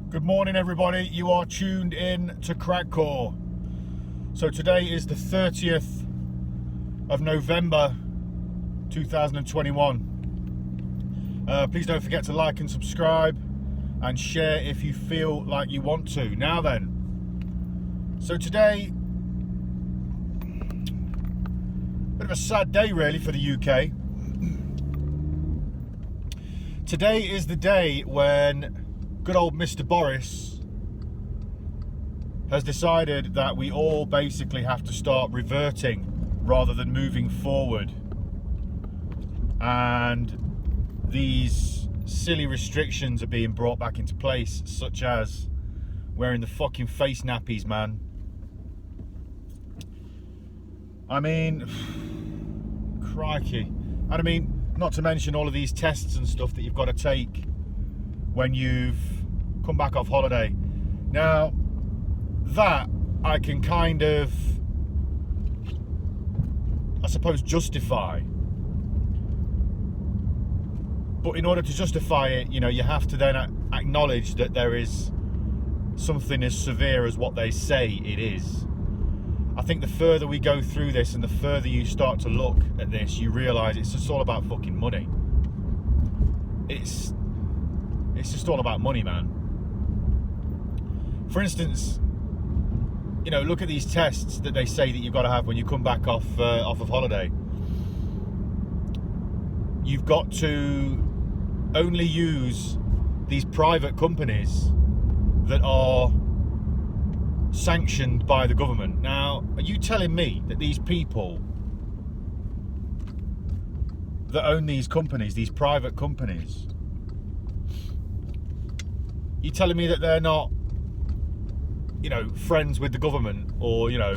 Good morning, everybody. You are tuned in to Crackcore. So today is the 30th of November 2021. Please don't forget to like and subscribe and share if you feel like you want to. Now then, so today, bit of a sad day really for the UK. Today is the day when good old Mr. Boris has decided that we all basically have to start reverting rather than moving forward. And these silly restrictions are being brought back into place, such as wearing the fucking face nappies, man. I mean, crikey. And I mean, not to mention all of these tests and stuff that you've got to take when you've come back off holiday. Now, that I can kind of, I suppose, justify. But in order to justify it, you know, you have to then acknowledge that there is something as severe as what they say it is. I think the further we go through this and the further you start to look at this, you realise it's just all about fucking money. It's just all about money, man. For instance, you know, look at these tests that they say that you've got to have when you come back off of holiday. You've got to only use these private companies that are sanctioned by the government. Now, are you telling me that these people that own these companies, these private companies, you telling me that they're not, you know, friends with the government or, you know,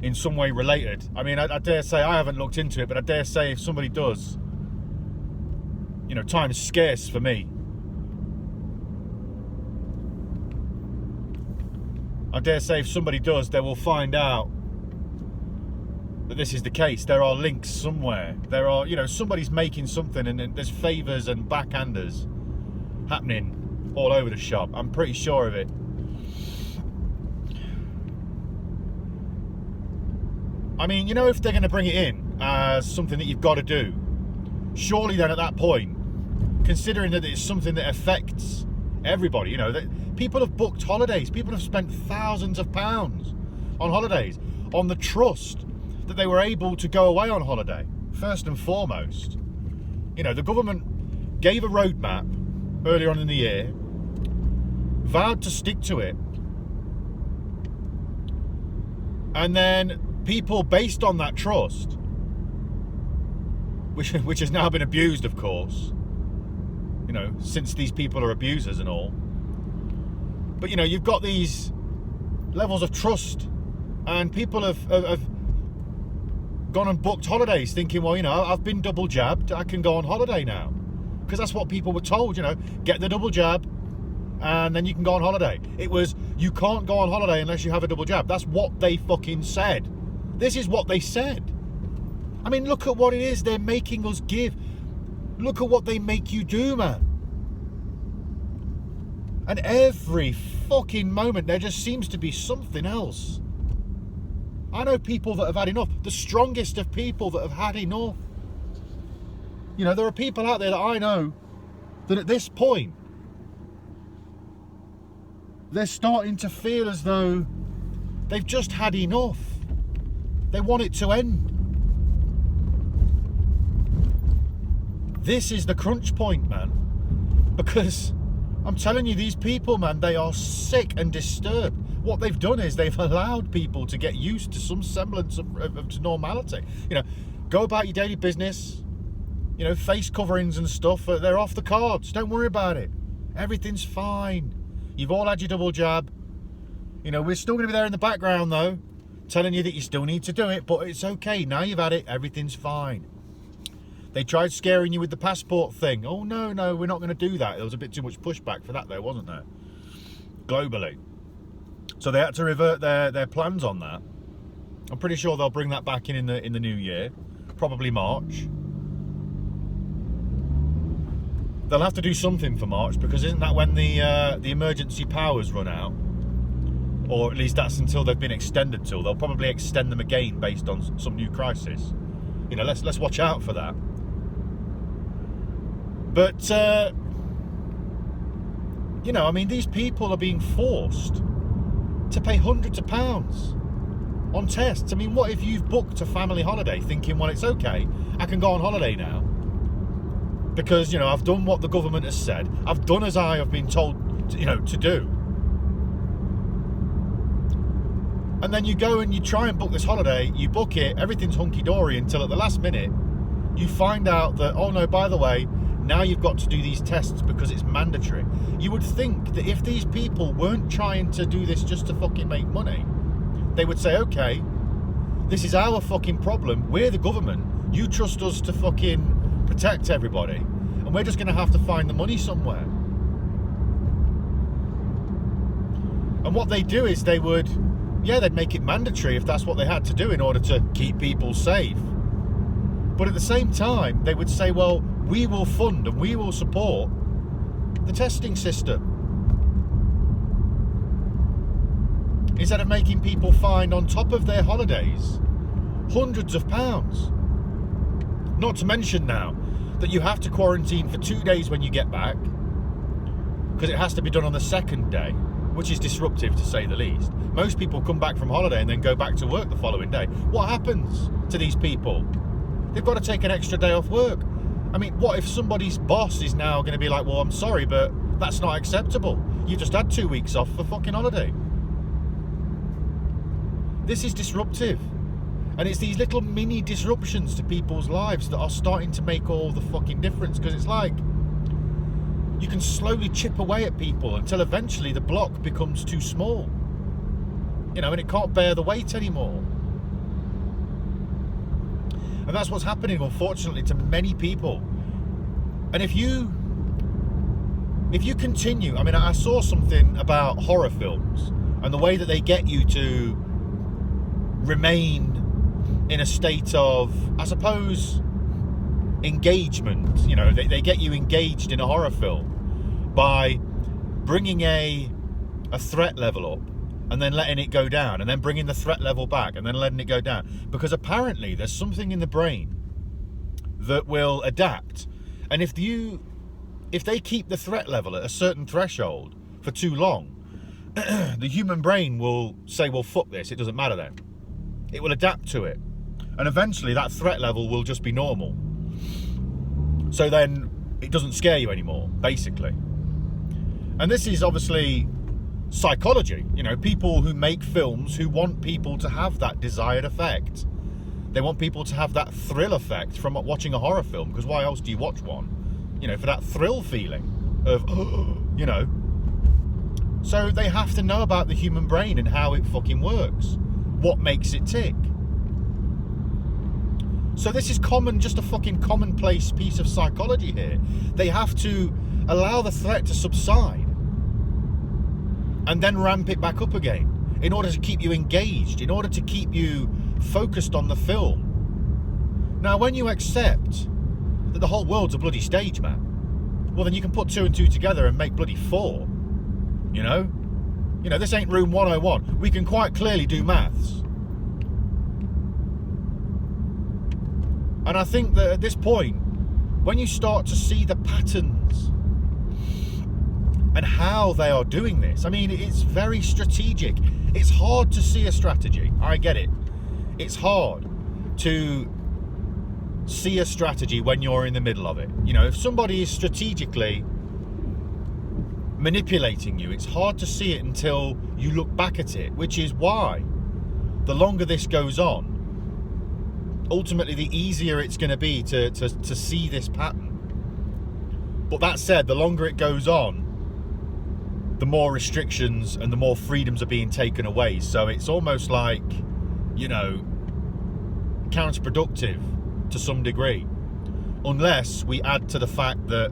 in some way related? I mean, I dare say, I haven't looked into it, but I dare say if somebody does, you know, time is scarce for me. I dare say if somebody does, they will find out that this is the case. There are links somewhere. There are, you know, somebody's making something and there's favours and backhanders happening all over the shop. I'm pretty sure of it. I mean, you know, if they're going to bring it in as something that you've got to do, surely then at that point, considering that it's something that affects everybody, you know, that people have booked holidays, people have spent thousands of pounds on holidays, on the trust that they were able to go away on holiday, first and foremost. You know, the government gave a roadmap earlier on in the year, vowed to stick to it, and then people based on that trust, which has now been abused, of course, you know, since these people are abusers and all. But, you know, you've got these levels of trust and people have gone and booked holidays thinking, well, you know, I've been double jabbed, I can go on holiday now. Because that's what people were told, you know, get the double jab and then you can go on holiday. It was, you can't go on holiday unless you have a double jab. That's what they fucking said. This is what they said. I mean, look at what it is they're making us give. Look at what they make you do, man. And every fucking moment there just seems to be something else. I know people that have had enough. The strongest of people that have had enough. You know, there are people out there that I know that at this point, they're starting to feel as though they've just had enough. They want it to end. This is the crunch point, man. Because I'm telling you, these people, man, they are sick and disturbed. What they've done is they've allowed people to get used to some semblance of normality. You know, go about your daily business. You know, face coverings and stuff, they're off the cards. Don't worry about it. Everything's fine. You've all had your double jab. You know, we're still going to be there in the background, though, telling you that you still need to do it, but it's okay. Now you've had it, everything's fine. They tried scaring you with the passport thing. Oh, no, we're not going to do that. There was a bit too much pushback for that, though, wasn't there? Globally. So they had to revert their plans on that. I'm pretty sure they'll bring that back in the new year. Probably March. they'll have to do something for March, because isn't that when the emergency powers run out? Or at least that's until they've been extended till. They'll probably extend them again based on some new crisis. You know, let's watch out for that. But you know, I mean, these people are being forced to pay hundreds of pounds on tests. I mean, what if you've booked a family holiday thinking, well, it's okay, I can go on holiday now because, you know, I've done what the government has said, I've done as I have been told to, you know, to do. And then you go and you try and book this holiday, you book it, everything's hunky-dory until at the last minute you find out that, oh no, by the way, now you've got to do these tests because it's mandatory. You would think that if these people weren't trying to do this just to fucking make money, they would say, okay, this is our fucking problem, we're the government, you trust us to fucking protect everybody, and we're just going to have to find the money somewhere. And what they do is they would, yeah, they'd make it mandatory if that's what they had to do in order to keep people safe. But at the same time, they would say, well, we will fund and we will support the testing system. Instead of making people find, on top of their holidays, hundreds of pounds. Not to mention now that you have to quarantine for 2 days when you get back, because it has to be done on the second day, which is disruptive to say the least. Most people come back from holiday and then go back to work the following day. What happens to these people? They've got to take an extra day off work. I mean, what if somebody's boss is now going to be like, well, I'm sorry, but that's not acceptable. You just had 2 weeks off for fucking holiday. This is disruptive. And it's these little mini disruptions to people's lives that are starting to make all the fucking difference. Because it's like, you can slowly chip away at people until eventually the block becomes too small. You know, and it can't bear the weight anymore. And that's what's happening, unfortunately, to many people. And if you continue, I mean, I saw something about horror films and the way that they get you to remain in a state of, I suppose, engagement. You know, they get you engaged in a horror film by bringing a threat level up and then letting it go down, and then bringing the threat level back and then letting it go down, because apparently there's something in the brain that will adapt. And if they keep the threat level at a certain threshold for too long, the human brain will say, well, fuck this, it doesn't matter then. It will adapt to it, and eventually that threat level will just be normal. So then it doesn't scare you anymore, basically. And this is obviously psychology. You know, people who make films who want people to have that desired effect. They want people to have that thrill effect from watching a horror film, because why else do you watch one? You know, for that thrill feeling of, you know. So they have to know about the human brain and how it fucking works. What makes it tick. So this is just a fucking commonplace piece of psychology here. They have to allow the threat to subside and then ramp it back up again in order to keep you engaged, in order to keep you focused on the film. Now, when you accept that the whole world's a bloody stage, man, well, then you can put 2 and 2 together and make bloody 4, you know? You know, this ain't room 101. We can quite clearly do maths. And I think that at this point, when you start to see the patterns and how they are doing this, I mean, it's very strategic. It's hard to see a strategy. I get it. It's hard to see a strategy when you're in the middle of it. You know, if somebody is strategically manipulating you, it's hard to see it until you look back at it, which is why the longer this goes on, ultimately the easier it's going to be to see this pattern. But that said, the longer it goes on, the more restrictions and the more freedoms are being taken away. So it's almost like, you know, counterproductive to some degree, unless we add to the fact that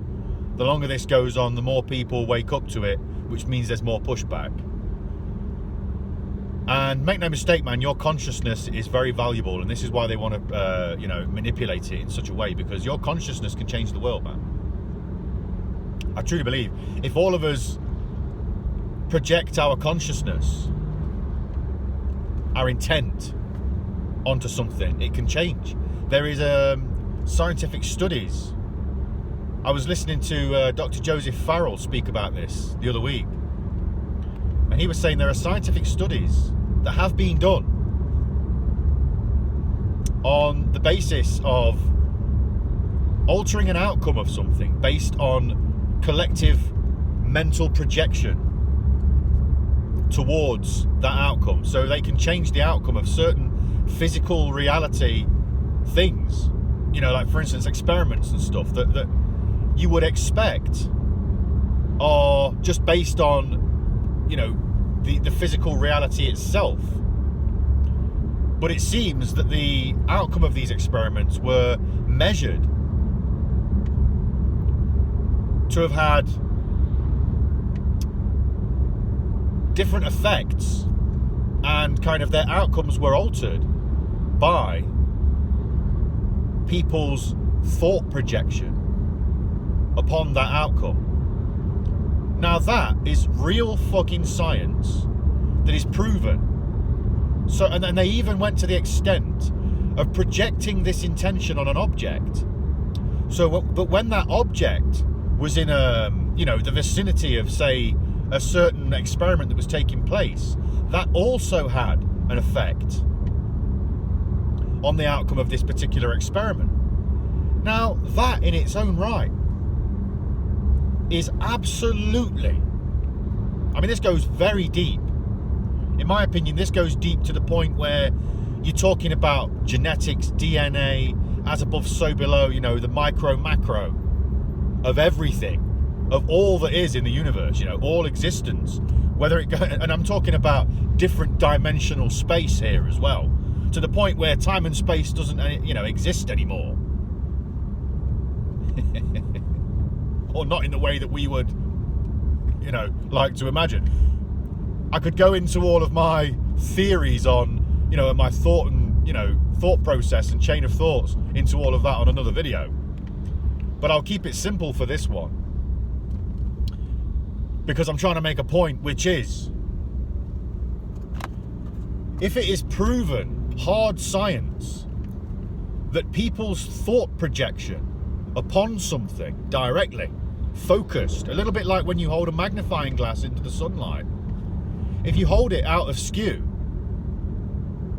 the longer this goes on, the more people wake up to it, which means there's more pushback. And make no mistake, man, your consciousness is very valuable, and this is why they want to, you know, manipulate it in such a way, because your consciousness can change the world, man. I truly believe if all of us project our consciousness, our intent onto something, it can change. There is scientific studies. I was listening to Dr. Joseph Farrell speak about this the other week, and he was saying there are scientific studies that have been done on the basis of altering an outcome of something based on collective mental projection towards that outcome. So they can change the outcome of certain physical reality things, you know, like for instance experiments and stuff that you would expect are just based on, you know, the physical reality itself. But it seems that the outcome of these experiments were measured to have had different effects, and kind of their outcomes were altered by people's thought projection upon that outcome. Now that is real fucking science that is proven. So, and then they even went to the extent of projecting this intention on an object. So, but when that object was in the vicinity of, say, a certain experiment that was taking place, that also had an effect on the outcome of this particular experiment. Now, that in its own right is absolutely, I mean, this goes very deep. In my opinion, this goes deep to the point where you're talking about genetics, DNA, as above, so below, you know, the micro, macro of everything, of all that is in the universe, you know, all existence, whether it goes, and I'm talking about different dimensional space here as well, to the point where time and space doesn't, you know, exist anymore. Or not in the way that we would, you know, like to imagine. I could go into all of my theories on, you know, my thought and, you know, thought process and chain of thoughts into all of that on another video. But I'll keep it simple for this one, because I'm trying to make a point, which is, if it is proven, hard science, that people's thought projection upon something directly, focused, a little bit like when you hold a magnifying glass into the sunlight, if you hold it out of skew,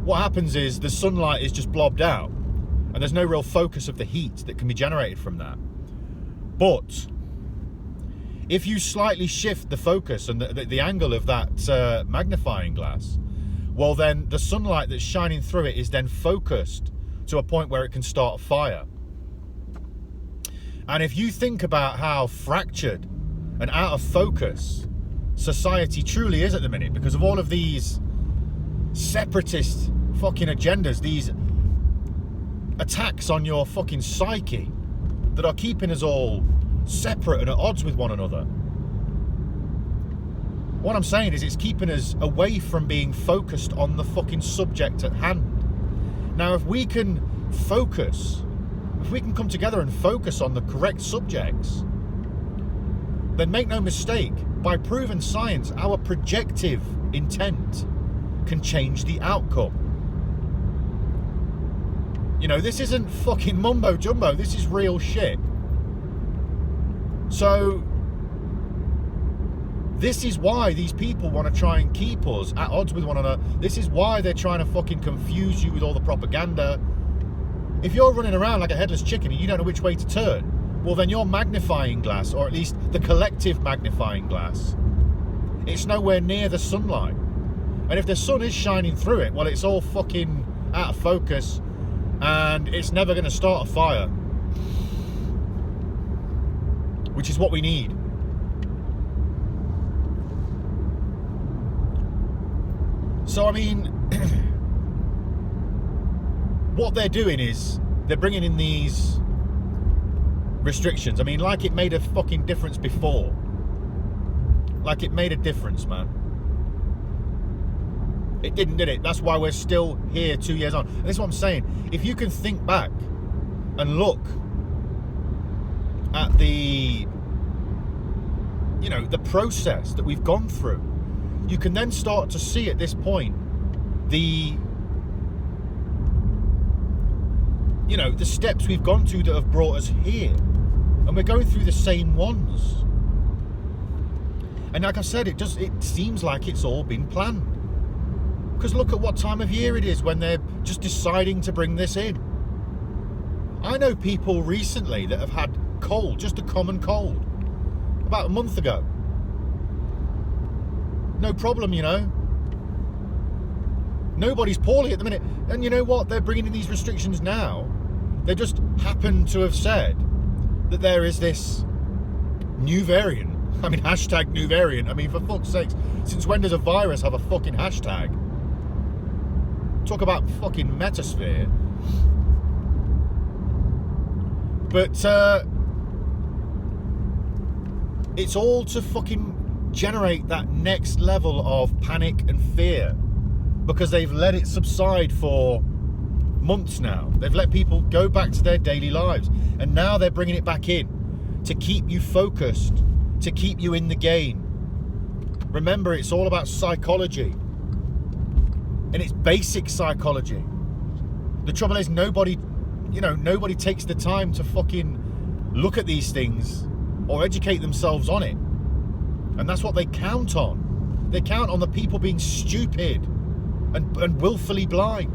what happens is the sunlight is just blobbed out and there's no real focus of the heat that can be generated from that. But if you slightly shift the focus and the angle of that magnifying glass, well, then the sunlight that's shining through it is then focused to a point where it can start a fire. And if you think about how fractured and out of focus society truly is at the minute, because of all of these separatist fucking agendas, these attacks on your fucking psyche that are keeping us all separate and at odds with one another. What I'm saying is it's keeping us away from being focused on the fucking subject at hand. Now, if we can focus, if we can come together and focus on the correct subjects, then make no mistake, by proven science, our projective intent can change the outcome. You know, this isn't fucking mumbo jumbo, this is real shit. So, this is why these people want to try and keep us at odds with one another. This is why they're trying to fucking confuse you with all the propaganda. If you're running around like a headless chicken and you don't know which way to turn, well, then your magnifying glass, or at least the collective magnifying glass, it's nowhere near the sunlight. And if the sun is shining through it, well, it's all fucking out of focus and it's never going to start a fire, which is what we need. So, I mean, what they're doing is they're bringing in these restrictions. I mean, like it made a fucking difference before. Like it made a difference, man. It didn't, did it? That's why we're still here 2 years on. And this is what I'm saying. If you can think back and look at the the process that we've gone through, you can then start to see at this point the steps we've gone to that have brought us here, and we're going through the same ones. And like I said, it seems like it's all been planned, because look at what time of year it is when they're just deciding to bring this in. I know people recently that have had cold, just a common cold, about a month ago. No problem, Nobody's poorly at the minute. And you know what? They're bringing in these restrictions now. They just happen to have said that there is this new variant. I mean, hashtag new variant. I mean, for fuck's sakes, since when does a virus have a fucking hashtag? Talk about fucking metasphere. But it's all to fucking generate that next level of panic and fear, because they've let it subside for months now. They've let people go back to their daily lives, and now they're bringing it back in to keep you focused, to keep you in the game. Remember, it's all about psychology, and it's basic psychology. The trouble is nobody takes the time to fucking look at these things or educate themselves on it. And that's what they count on. They count on the people being stupid and willfully blind.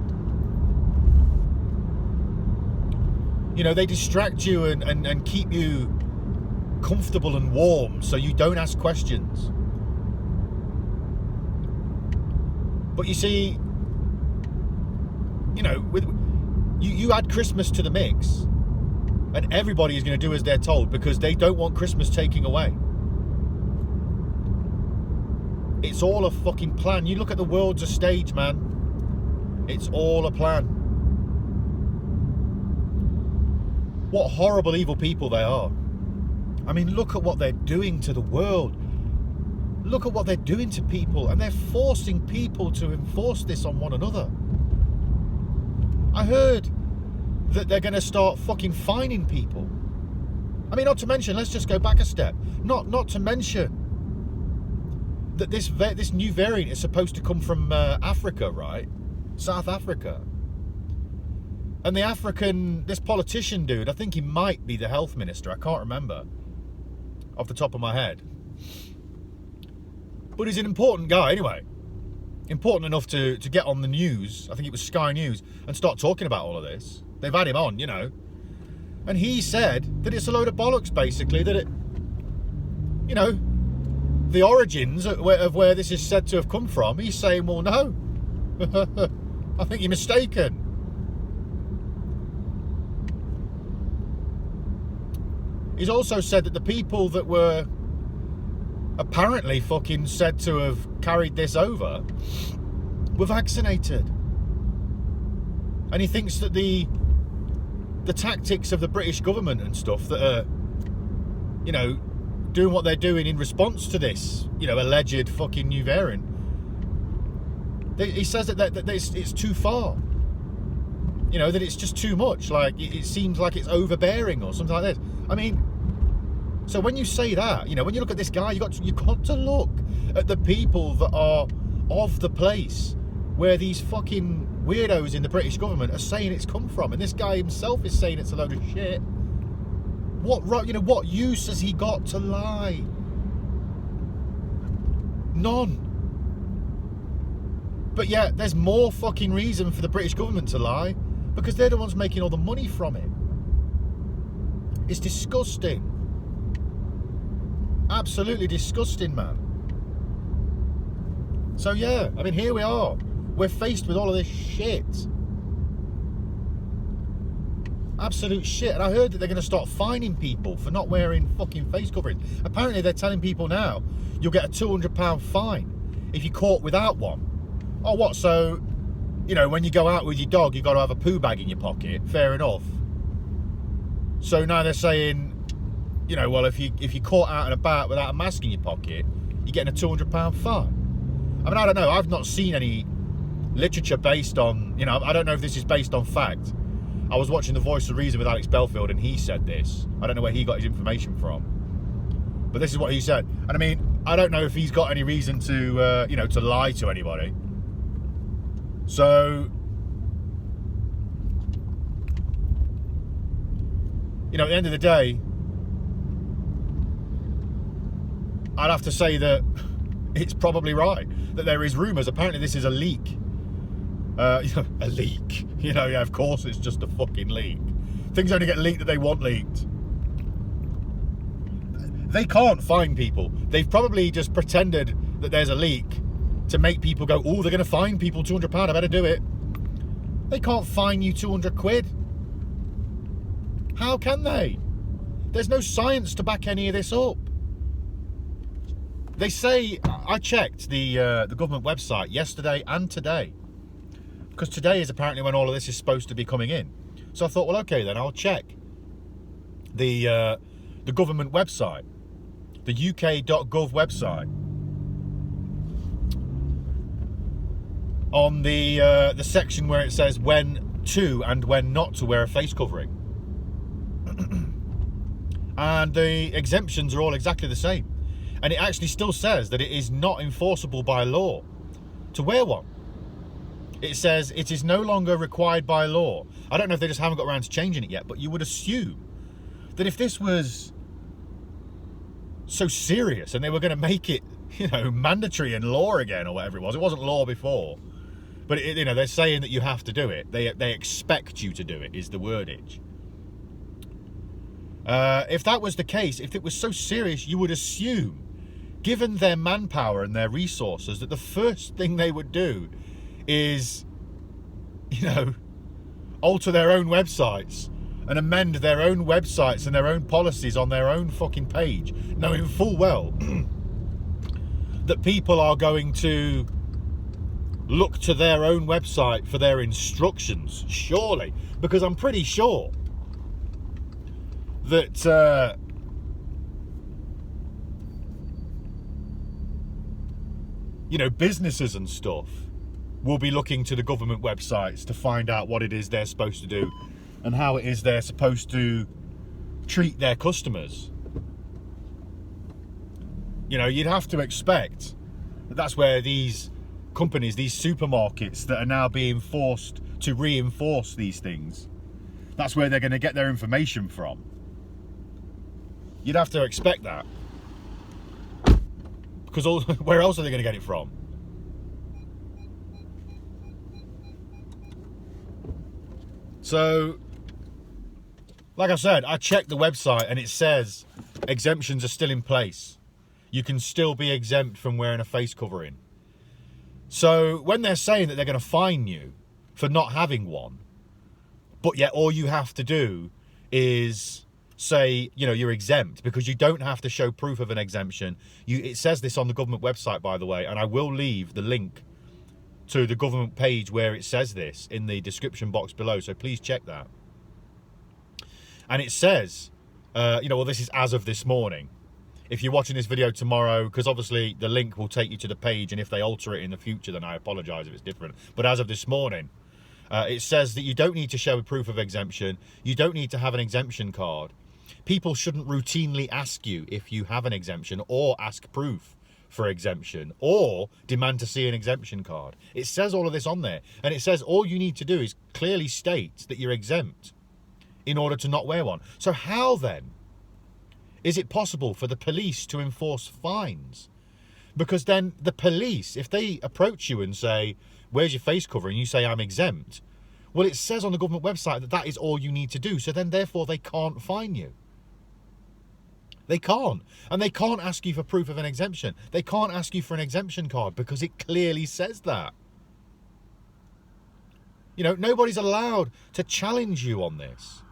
They distract you and keep you comfortable and warm so you don't ask questions. But you see, you add Christmas to the mix, and everybody is going to do as they're told, because they don't want Christmas taking away. It's all a fucking plan. You look at the world's a stage, man. It's all a plan. What horrible, evil people they are. I mean, look at what they're doing to the world. Look at what they're doing to people, and they're forcing people to enforce this on one another. I heard that they're going to start fucking fining people. I mean, not to mention, let's just go back a step. Not to mention that this new variant is supposed to come from Africa, right? South Africa. And this politician dude, I think he might be the health minister. I can't remember off the top of my head. But he's an important guy anyway. Important enough to get on the news, I think it was Sky News, and start talking about all of this. They've had him on, And he said that it's a load of bollocks, basically, that the origins of where this is said to have come from, he's saying, well, no. I think you're mistaken. He's also said that the people that were apparently fucking said to have carried this over were vaccinated. And he thinks that the tactics of the British government and stuff that are, doing what they're doing in response to this, alleged fucking new variant, he says that it's too far. That it's just too much. Like, it seems like it's overbearing or something like this. I mean, so when you say that, when you look at this guy, you've got to look at the people that are of the place where these fucking weirdos in the British government are saying it's come from, and this guy himself is saying it's a load of shit. What use has he got to lie? None. But yeah, there's more fucking reason for the British government to lie, because they're the ones making all the money from it. It's disgusting. Absolutely disgusting, man. So yeah, I mean, here we are. We're faced with all of this shit. Absolute shit. And I heard that they're going to start fining people for not wearing fucking face coverings. Apparently they're telling people now you'll get a £200 fine if you're caught without one. Oh, what? So, when you go out with your dog, you've got to have a poo bag in your pocket. Fair enough. So now they're saying, well, if you're caught out and about without a mask in your pocket, you're getting a £200 fine. I mean, I don't know. I've not seen any literature based on, I don't know if this is based on fact. I was watching The Voice of Reason with Alex Belfield, and he said this. I don't know where he got his information from. But this is what he said. And I mean, I don't know if he's got any reason to, to lie to anybody. So, at the end of the day, I'd have to say that it's probably right that there is rumours. Apparently this is a leak. A leak. Yeah, of course it's just a fucking leak. Things only get leaked that they want leaked. They can't find people. They've probably just pretended that there's a leak to make people go, oh, they're going to fine people £200, I better do it. They can't fine you 200 quid. How can they? There's no science to back any of this up. They say, I checked the government website yesterday and today, because today is apparently when all of this is supposed to be coming in. So I thought, well, okay, then I'll check the government website, the uk.gov website, on the section where it says when to and when not to wear a face covering. And the exemptions are all exactly the same. And it actually still says that it is not enforceable by law to wear one. It says it is no longer required by law. I don't know if they just haven't got around to changing it yet, but you would assume that if this was so serious and they were going to make it, mandatory in law again or whatever it wasn't law before, but they're saying that you have to do it. They expect you to do it is the wordage. If that was the case, if it was so serious, you would assume, given their manpower and their resources, that the first thing they would do is, alter their own websites and amend their own websites and their own policies on their own fucking page, knowing full well that people are going to look to their own website for their instructions, surely, because I'm pretty sure that businesses and stuff will be looking to the government websites to find out what it is they're supposed to do and how it is they're supposed to treat their customers. You'd have to expect that that's where these companies, these supermarkets that are now being forced to reinforce these things, that's where they're going to get their information from. You'd have to expect that. Because where else are they going to get it from? So, like I said, I checked the website and it says exemptions are still in place. You can still be exempt from wearing a face covering. So when they're saying that they're going to fine you for not having one, but yet all you have to do is say, you're exempt, because you don't have to show proof of an exemption. It says this on the government website, by the way, and I will leave the link to the government page where it says this in the description box below, so please check that. And it says, this is as of this morning. If you're watching this video tomorrow, because obviously the link will take you to the page, and if they alter it in the future, then I apologise if it's different. But as of this morning, it says that you don't need to show a proof of exemption. You don't need to have an exemption card. People shouldn't routinely ask you if you have an exemption, or ask proof for exemption, or demand to see an exemption card. It says all of this on there, and it says all you need to do is clearly state that you're exempt in order to not wear one. So how then is it possible for the police to enforce fines? Because then the police, if they approach you and say, where's your face covering? You say, I'm exempt. Well, it says on the government website that that is all you need to do. So then, therefore, they can't fine you. They can't. And they can't ask you for proof of an exemption. They can't ask you for an exemption card because it clearly says that. Nobody's allowed to challenge you on this.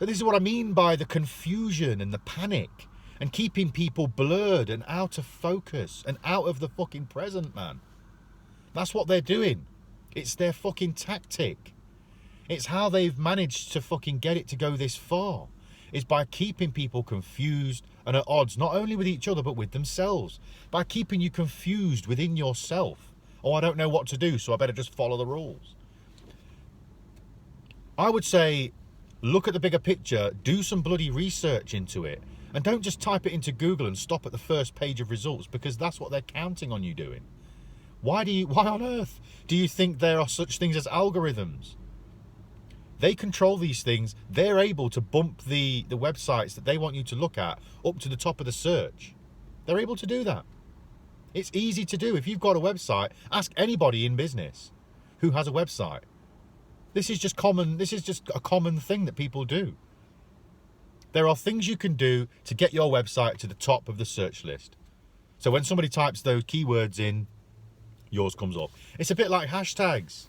But this is what I mean by the confusion and the panic and keeping people blurred and out of focus and out of the fucking present, man. That's what they're doing. It's their fucking tactic. It's how they've managed to fucking get it to go this far. Is by keeping people confused and at odds, not only with each other, but with themselves. By keeping you confused within yourself. Oh, I don't know what to do, so I better just follow the rules. I would say, look at the bigger picture, do some bloody research into it, And don't just type it into Google and stop at the first page of results, because that's what they're counting on you doing. Why on earth do you think there are such things as algorithms? They control these things. They're able to bump the websites that they want you to look at up to the top of the search. They're able to do that. It's easy to do. If you've got a website, ask anybody in business who has a website. This is just common. This is just a common thing that people do. There are things you can do to get your website to the top of the search list. So when somebody types those keywords in, yours comes up. It's a bit like hashtags.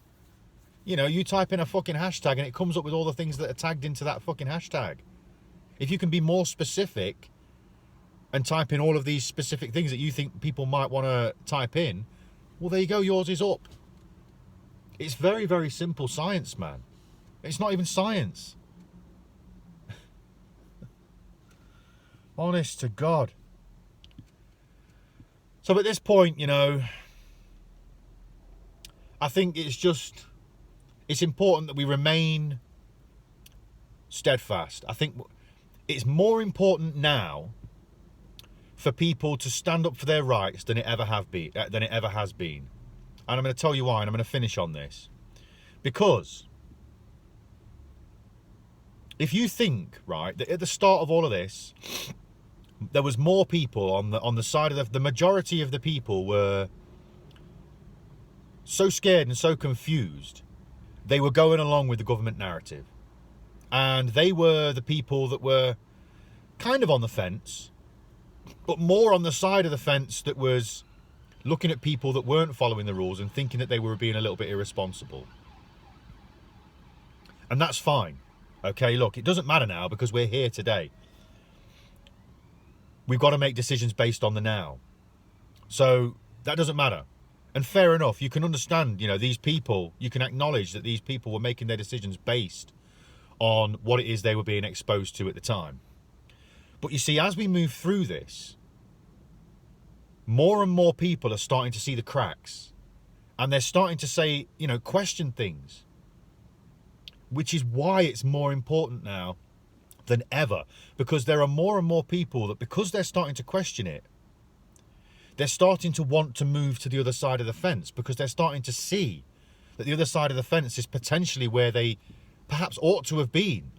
You know, you type in a fucking hashtag and it comes up with all the things that are tagged into that fucking hashtag. If you can be more specific and type in all of these specific things that you think people might want to type in, well, there you go, yours is up. It's very, very simple science, man. It's not even science. Honest to God. So at this point, you know, I think it's important that we remain steadfast. I think it's more important now for people to stand up for their rights than it ever has been. And I'm going to tell you why, and I'm going to finish on this. Because if you think, right, that at the start of all of this, there was more people on the side of the majority of the people were so scared and so confused, they were going along with the government narrative. And they were the people that were kind of on the fence, but more on the side of the fence that was looking at people that weren't following the rules and thinking that they were being a little bit irresponsible. And that's fine. Okay, look, it doesn't matter now because we're here today. We've got to make decisions based on the now. So that doesn't matter. And fair enough, you can understand, you know, these people, you can acknowledge that these people were making their decisions based on what it is they were being exposed to at the time. But you see, as we move through this, more and more people are starting to see the cracks. And they're starting to say, you know, question things. Which is why it's more important now than ever. Because there are more and more people that, because they're starting to question it, they're starting to want to move to the other side of the fence, because they're starting to see that the other side of the fence is potentially where they perhaps ought to have been.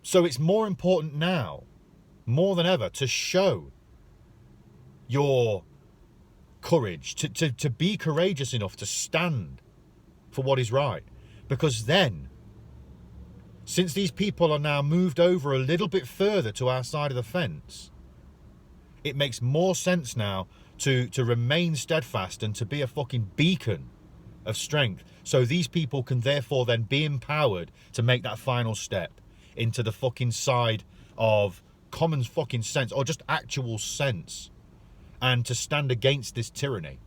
So it's more important now, more than ever, to show your courage, to be courageous enough to stand for what is right. Because then, since these people are now moved over a little bit further to our side of the fence, it makes more sense now to remain steadfast and to be a fucking beacon of strength. So these people can therefore then be empowered to make that final step into the fucking side of common fucking sense, or just actual sense, and to stand against this tyranny.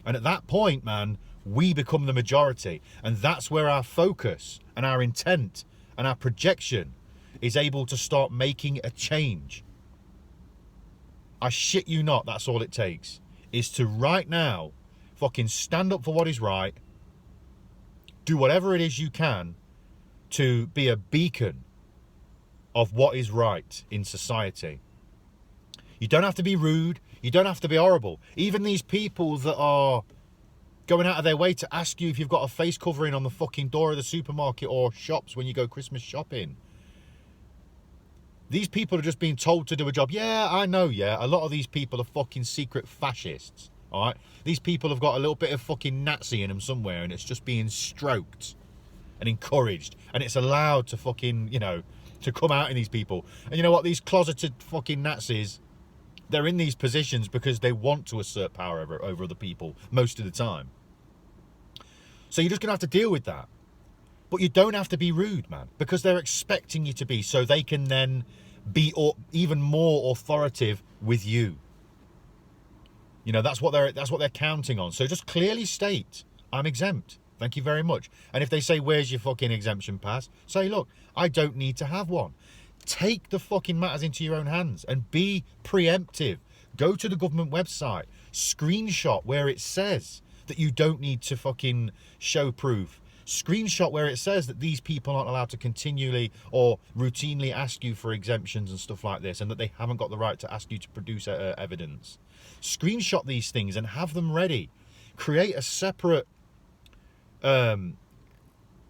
And at that point, man, we become the majority. And that's where our focus and our intent and our projection is able to start making a change. I shit you not, that's all it takes, is to right now fucking stand up for what is right, do whatever it is you can to be a beacon of what is right in society. You don't have to be rude, you don't have to be horrible. Even these people that are going out of their way to ask you if you've got a face covering on the fucking door of the supermarket or shops when you go Christmas shopping. These people are just being told to do a job. Yeah, I know, yeah. A lot of these people are fucking secret fascists, all right? These people have got a little bit of fucking Nazi in them somewhere, and it's just being stroked and encouraged. And it's allowed to fucking, you know, to come out in these people. And you know what? These closeted fucking Nazis, they're in these positions because they want to assert power over other people most of the time. So you're just going to have to deal with that. But you don't have to be rude, man, because they're expecting you to be, so they can then be even more authoritative with you. You know, that's what they're counting on. So just clearly state, I'm exempt. Thank you very much. And if they say, where's your fucking exemption pass? Say, look, I don't need to have one. Take the fucking matters into your own hands and be preemptive. Go to the government website, screenshot where it says that you don't need to fucking show proof. Screenshot where it says that these people aren't allowed to continually or routinely ask you for exemptions and stuff like this, and that they haven't got the right to ask you to produce evidence. Screenshot these things and have them ready. Create a separate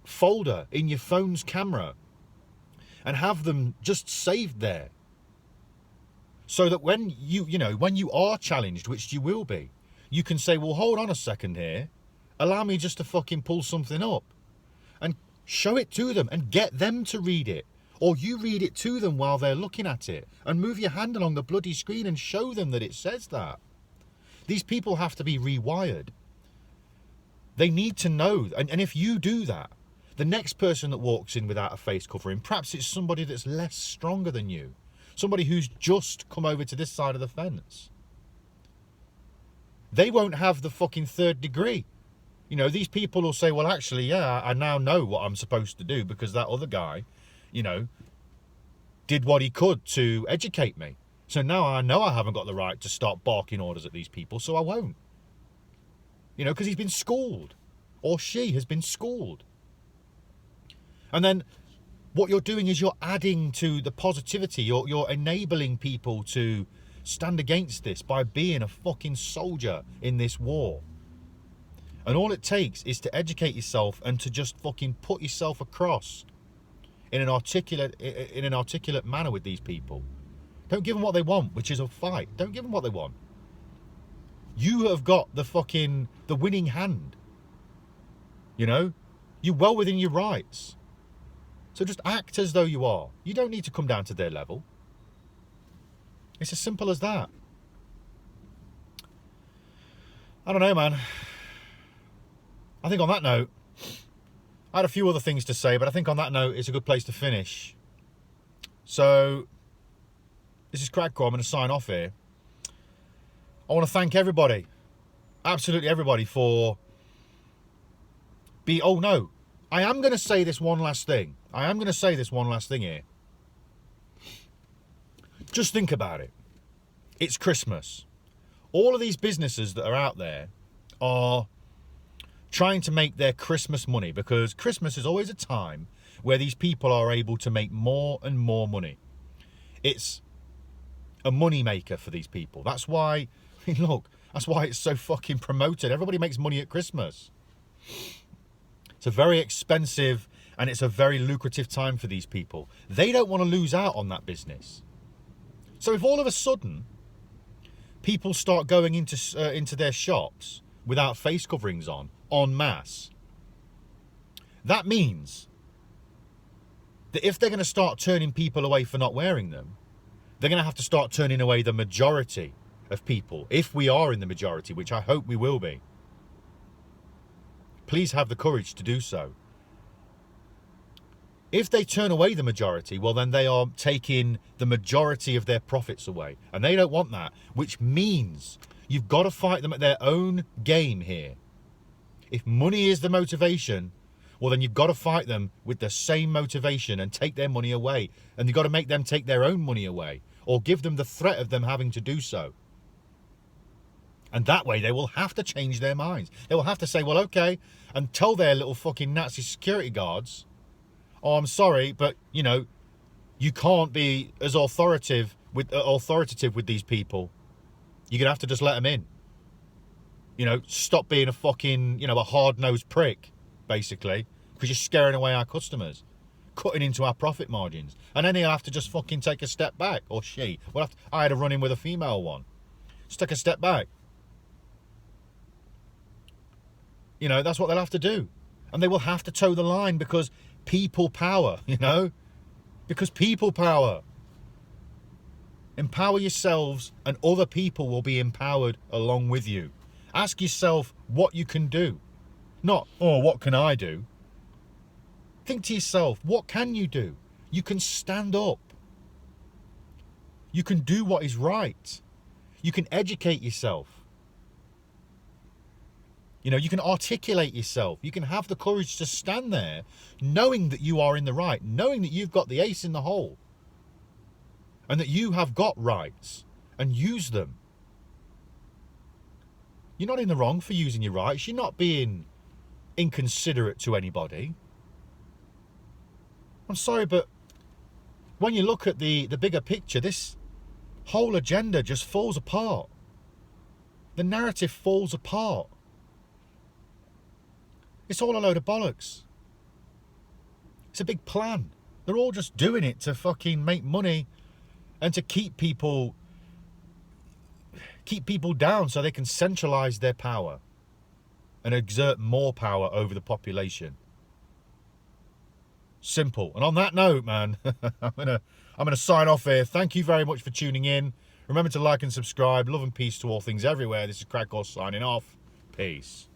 folder in your phone's camera and have them just saved there, so that when when you are challenged, which you will be, you can say, well, hold on a second here, allow me just to fucking pull something up, and show it to them and get them to read it, or you read it to them while they're looking at it, and move your hand along the bloody screen and show them that it says that. These people have to be rewired. They need to know, and if you do that, the next person that walks in without a face covering, perhaps it's somebody that's less stronger than you, somebody who's just come over to this side of the fence. They won't have the fucking third degree. These people will say, well, actually, yeah, I now know what I'm supposed to do because that other guy, did what he could to educate me. So now I know I haven't got the right to start barking orders at these people, so I won't. Because he's been schooled, or she has been schooled. And then what you're doing is you're adding to the positivity. You're enabling people to stand against this by being a fucking soldier in this war. And all it takes is to educate yourself and to just fucking put yourself across in an articulate manner with these people. Don't give them what they want, which is a fight. Don't give them what they want. You have got the winning hand. You're well within your rights. So just act as though you are. You don't need to come down to their level. It's as simple as that. I don't know, man. I think on that note, I had a few other things to say, but I think on that note, it's a good place to finish. So, this is Cradcore. I'm going to sign off here. I want to thank everybody, absolutely everybody, for oh no, I am going to say this one last thing. Here. Just think about it. It's Christmas. All of these businesses that are out there are trying to make their Christmas money, because Christmas is always a time where these people are able to make more and more money. It's a money maker for these people. That's why, that's why it's so fucking promoted. Everybody makes money at Christmas. It's a very expensive and it's a very lucrative time for these people. They don't want to lose out on that business. So if all of a sudden people start going into their shops without face coverings on en masse, that means that if they're going to start turning people away for not wearing them, they're going to have to start turning away the majority of people. If we are in the majority, which I hope we will be, please have the courage to do so. If they turn away the majority, well, then they are taking the majority of their profits away. And they don't want that, which means you've got to fight them at their own game here. If money is the motivation, well, then you've got to fight them with the same motivation and take their money away. And you've got to make them take their own money away, or give them the threat of them having to do so. And that way they will have to change their minds. They will have to say, well, okay, and tell their little fucking Nazi security guards, oh, I'm sorry, but, you can't be as authoritative with these people. You're going to have to just let them in. Stop being a fucking, a hard-nosed prick, basically, because you're scaring away our customers, cutting into our profit margins. And then he'll have to just fucking take a step back, or she. I had a run-in with a female one. Just take a step back. That's what they'll have to do. And they will have to toe the line because people power, because people power. Empower yourselves and other people will be empowered along with you. Ask yourself what you can do. Not, oh, what can I do? Think to yourself, what can you do? You can stand up. You can do what is right. You can educate yourself. You can articulate yourself. You can have the courage to stand there knowing that you are in the right, knowing that you've got the ace in the hole and that you have got rights, and use them. You're not in the wrong for using your rights. You're not being inconsiderate to anybody. I'm sorry, but when you look at the bigger picture, this whole agenda just falls apart. The narrative falls apart. It's all a load of bollocks. It's a big plan. They're all just doing it to fucking make money and to keep people down so they can centralize their power and exert more power over the population. Simple. And on that note, man, I'm gonna sign off here. Thank you very much for tuning in. Remember to like and subscribe. Love and peace to all things everywhere. This is Craig Goss signing off. Peace.